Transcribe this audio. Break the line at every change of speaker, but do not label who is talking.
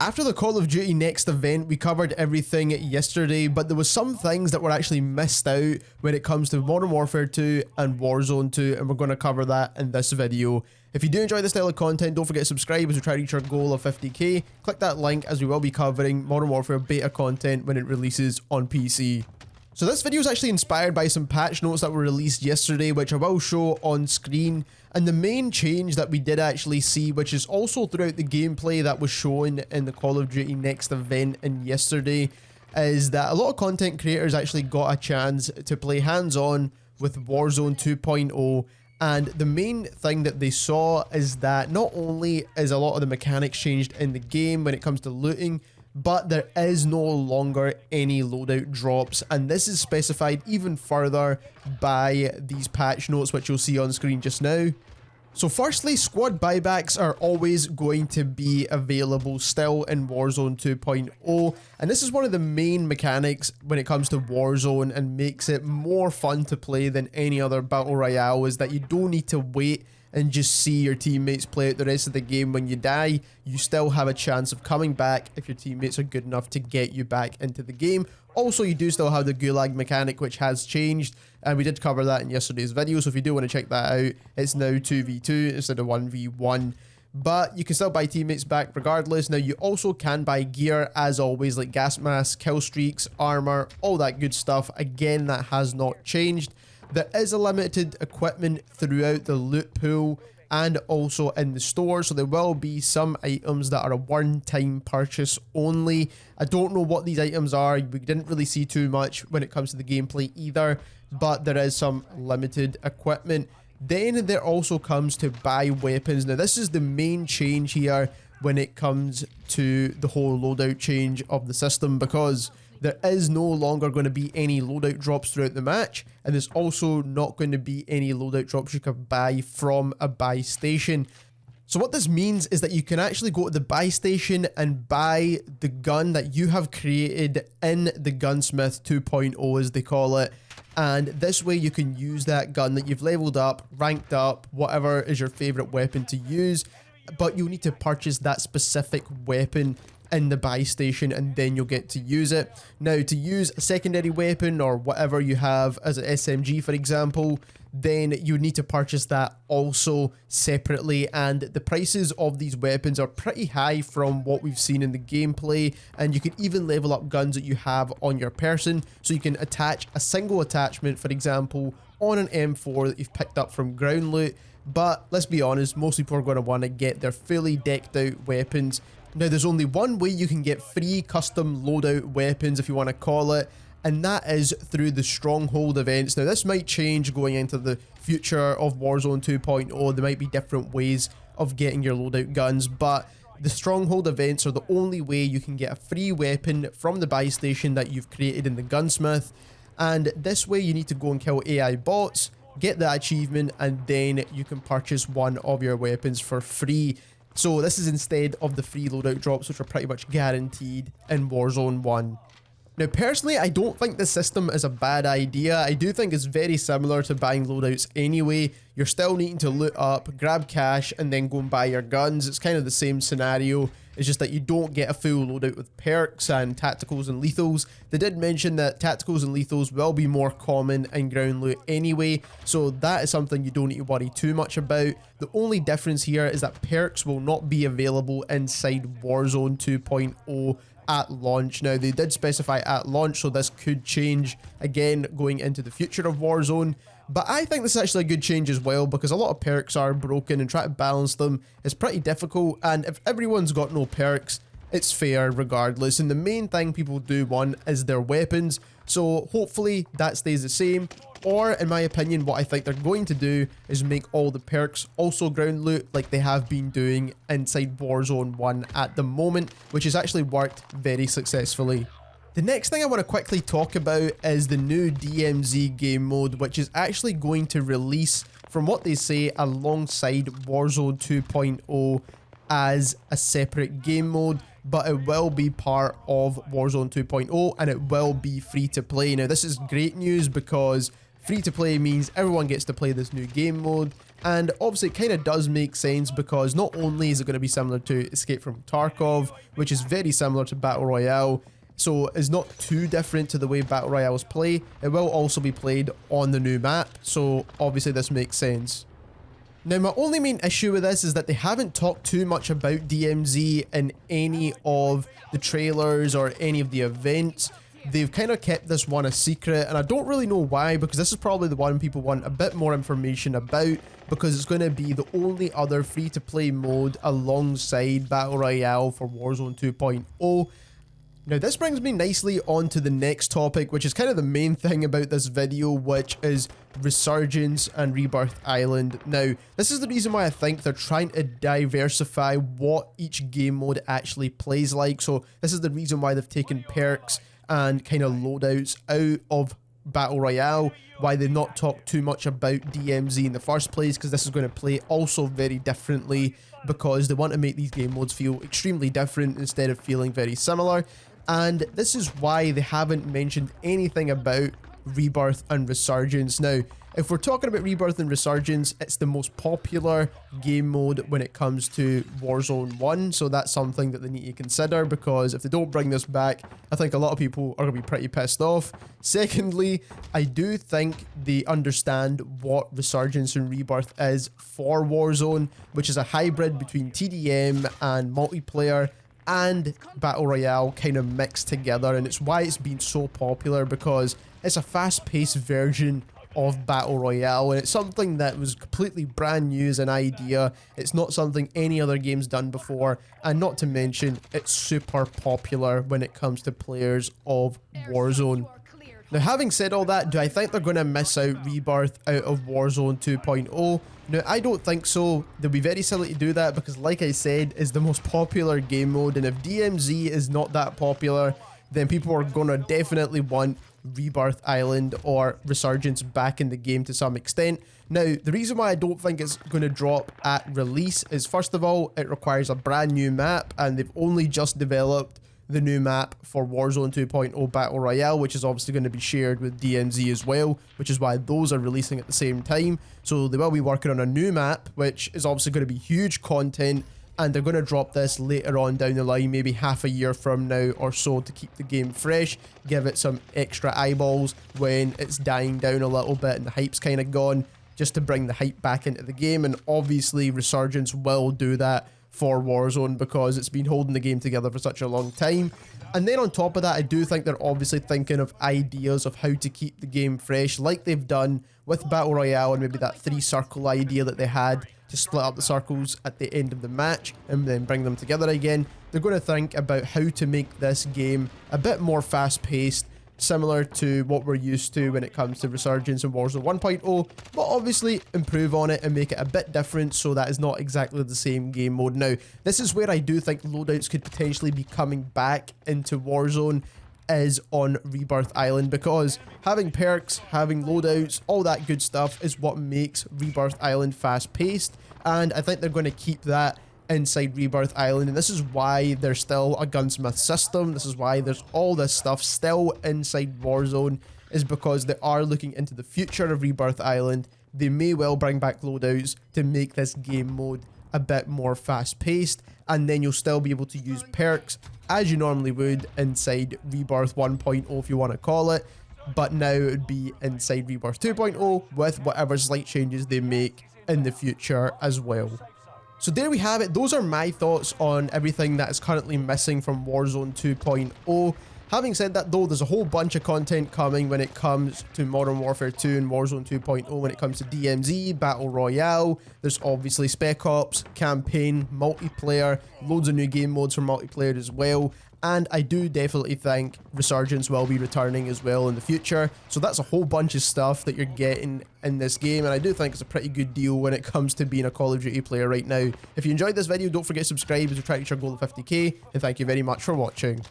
After the Call of Duty Next event, we covered everything yesterday, but there was some things that were actually missed out when it comes to Modern Warfare 2 and Warzone 2, and we're going to cover that in this video. If you do enjoy this style of content, don't forget to subscribe as we try to reach our goal of 50k. Click that link as we will be covering Modern Warfare beta content when it releases on PC. So this video is actually inspired by some patch notes that were released yesterday, which I will show on screen. And the main change that we did actually see, which is also throughout the gameplay that was shown in the Call of Duty Next event and yesterday, is that a lot of content creators actually got a chance to play hands-on with Warzone 2.0. And the main thing that they saw is that not only is a lot of the mechanics changed in the game when it comes to looting, but there is no longer any loadout drops, and this is specified even further by these patch notes, which you'll see on screen just now. So firstly, squad buybacks are always going to be available still in Warzone 2.0, and this is one of the main mechanics when it comes to Warzone and makes it more fun to play than any other battle royale, is that you don't need to wait and just see your teammates play out the rest of the game. When you die, you still have a chance of coming back if your teammates are good enough to get you back into the game. Also, you do still have the gulag mechanic, which has changed, and we did cover that in yesterday's video, so if you do want to check that out, it's now 2v2 instead of 1v1. But you can still buy teammates back regardless. Now, you also can buy gear, as always, like gas masks, kill streaks, armor, all that good stuff. Again, that has not changed. There is a limited equipment throughout the loot pool and also in the store, so there will be some items that are a one-time purchase only. I don't know what these items are. We didn't really see too much when it comes to the gameplay either, but there is some limited equipment. Then there also comes to buy weapons. Now, this is the main change here when it comes to the whole loadout change of the system, because there is no longer going to be any loadout drops throughout the match, and there's also not going to be any loadout drops you can buy from a buy station. So what this means is that you can actually go to the buy station and buy the gun that you have created in the Gunsmith 2.0, as they call it, and this way you can use that gun that you've leveled up, ranked up, whatever is your favorite weapon to use, but you'll need to purchase that specific weapon in the buy station, and then you'll get to use it. Now, to use a secondary weapon or whatever you have as an SMG, for example, then you need to purchase that also separately, and the prices of these weapons are pretty high from what we've seen in the gameplay, and you can even level up guns that you have on your person, so you can attach a single attachment, for example, on an M4 that you've picked up from ground loot. But let's be honest, most people are going to want to get their fully decked out weapons. Now, there's only one way you can get free custom loadout weapons, if you want to call it, and that is through the Stronghold events. Now, this might change going into the future of Warzone 2.0. There might be different ways of getting your loadout guns, but the Stronghold events are the only way you can get a free weapon from the buy station that you've created in the Gunsmith. And this way, you need to go and kill AI bots, get that achievement, and then you can purchase one of your weapons for free. So this is instead of the free loadout drops, which are pretty much guaranteed in Warzone 1. Now, personally, I don't think this system is a bad idea. I do think it's very similar to buying loadouts anyway. You're still needing to loot up, grab cash, and then go and buy your guns. It's kind of the same scenario. It's just that you don't get a full loadout with perks and tacticals and lethals. They did mention that tacticals and lethals will be more common in ground loot anyway, so that is something you don't need to worry too much about. The only difference here is that perks will not be available inside Warzone 2.0 at launch. Now, they did specify at launch, so this could change again going into the future of Warzone. But I think this is actually a good change as well, because a lot of perks are broken, and trying to balance them is pretty difficult, and if everyone's got no perks, it's fair regardless. And the main thing people do want is their weapons, so hopefully that stays the same. Or, in my opinion, what I think they're going to do is make all the perks also ground loot, like they have been doing inside Warzone 1 at the moment, which has actually worked very successfully. The next thing I want to quickly talk about is the new DMZ Game Mode, which is actually going to release, from what they say, alongside Warzone 2.0 as a separate game mode, but it will be part of Warzone 2.0 and it will be free to play. Now, this is great news because free to play means everyone gets to play this new game mode. And obviously it kind of does make sense because not only is it going to be similar to Escape from Tarkov, which is very similar to Battle Royale, so it's not too different to the way Battle Royales play, it will also be played on the new map, so obviously this makes sense. Now my only main issue with this is that they haven't talked too much about DMZ in any of the trailers or any of the events. They've kind of kept this one a secret, and I don't really know why, because this is probably the one people want a bit more information about, because it's going to be the only other free-to-play mode alongside Battle Royale for Warzone 2.0. Now this brings me nicely on to the next topic, which is kind of the main thing about this video, which is Resurgence and Rebirth Island. Now this is the reason why I think they're trying to diversify what each game mode actually plays like. So this is the reason why they've taken perks and kind of loadouts out of Battle Royale, why they've not talked too much about DMZ in the first place, because this is going to play also very differently, because they want to make these game modes feel extremely different instead of feeling very similar. And this is why they haven't mentioned anything about Rebirth and Resurgence. Now, if we're talking about Rebirth and Resurgence, it's the most popular game mode when it comes to Warzone 1, so that's something that they need to consider, because if they don't bring this back, I think a lot of people are going to be pretty pissed off. Secondly, I do think they understand what Resurgence and Rebirth is for Warzone, which is a hybrid between TDM and multiplayer and Battle Royale kind of mixed together, and it's why it's been so popular, because it's a fast-paced version of Battle Royale, and it's something that was completely brand new as an idea. It's not something any other game's done before, and not to mention, it's super popular when it comes to players of Warzone. Now, having said all that, do I think they're going to miss out Rebirth out of Warzone 2.0? Now, I don't think so. They'll be very silly to do that, because like I said, it's the most popular game mode, and if DMZ is not that popular, then people are going to definitely want Rebirth Island or Resurgence back in the game to some extent. Now, the reason why I don't think it's going to drop at release is, first of all, it requires a brand new map, and they've only just developed the new map for Warzone 2.0 Battle Royale, which is obviously going to be shared with DMZ as well, which is why those are releasing at the same time. So they will be working on a new map, which is obviously going to be huge content, and they're going to drop this later on down the line, maybe half a year from now or so, to keep the game fresh, give it some extra eyeballs when it's dying down a little bit and the hype's kind of gone, just to bring the hype back into the game. And obviously Resurgence will do that for Warzone, because it's been holding the game together for such a long time. And then on top of that, I do think they're obviously thinking of ideas of how to keep the game fresh, like they've done with Battle Royale, and maybe that 3-circle idea that they had to split up the circles at the end of the match and then bring them together again. They're going to think about how to make this game a bit more fast-paced, similar to what we're used to when it comes to Resurgence and Warzone 1.0, but obviously improve on it and make it a bit different, so that is not exactly the same game mode. Now, this is where I do think loadouts could potentially be coming back into Warzone, is on Rebirth Island, because having perks, having loadouts, all that good stuff is what makes Rebirth Island fast-paced, and I think they're going to keep that inside Rebirth Island. And this is why there's still a gunsmith system, this is why there's all this stuff still inside Warzone, is because they are looking into the future of Rebirth Island. They may well bring back loadouts to make this game mode a bit more fast-paced, and then you'll still be able to use perks as you normally would inside Rebirth 1.0, if you want to call it, but now it would be inside Rebirth 2.0 with whatever slight changes they make in the future as well. So there we have it. Those are my thoughts on everything that is currently missing from Warzone 2.0. Having said that though, there's a whole bunch of content coming when it comes to Modern Warfare 2 and Warzone 2.0 when it comes to DMZ, Battle Royale. There's obviously Spec Ops, Campaign, Multiplayer, loads of new game modes for multiplayer as well. And I do definitely think Resurgence will be returning as well in the future. So that's a whole bunch of stuff that you're getting in this game, and I do think it's a pretty good deal when it comes to being a Call of Duty player right now. If you enjoyed this video, don't forget to subscribe as we try to reach our goal of 50k, and thank you very much for watching.